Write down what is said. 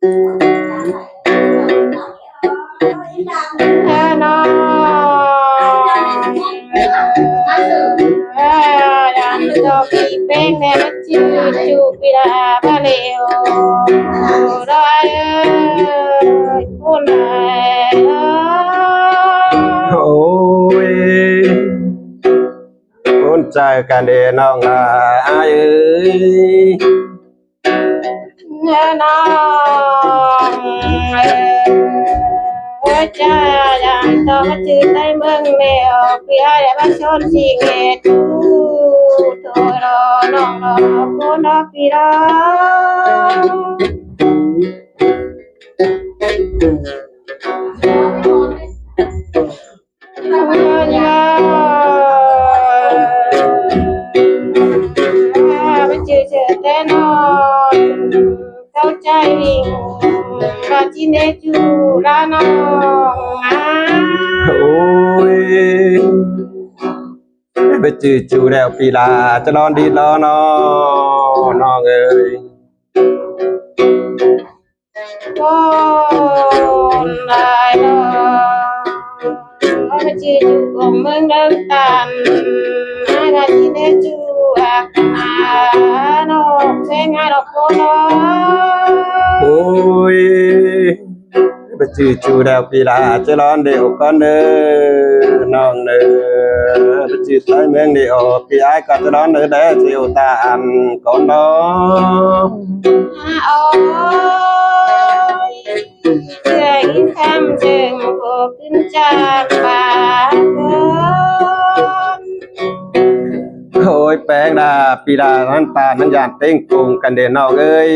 น้องยังจบปีเป็นแม่ชื่อจูปิลาบาเลโอได้คุณโอ้ยคนใจกันเดน้องเอ้ยน้องใจยังจบชื่อในเมืองเลวพี่ให้มาชนสิ่งเหตุตัวรอน้องรอคนพี่รอมันเจอแต่นอนเข้าใจว่าที่เนจูละน้องโอ้ยไปจืดจูแล้วปีลาจะนอนดีรอนอน้องเอ้ยก็ได้รอมันเจอจูของเมืองเดิมตันว่าที่เนจูน้องเพลงให้ดอกโคนโอ้ยไปจืดจูแล้วปีลาจะนอนเดี๋ยวก่อนเด้อน้องเด้อไปจืดใต้เมืองเดียวพี่ไอ้ก็จะนอนเด้อเด้อเสียวตาอันก่อนน้องโอ้ยเสื่อยคำจึงโผล่ขึ้นจากปากคน โอ้ยแป้งดาปีดานั้นตานั้นยานเต้งโกงกันเดนนอกเอ้ย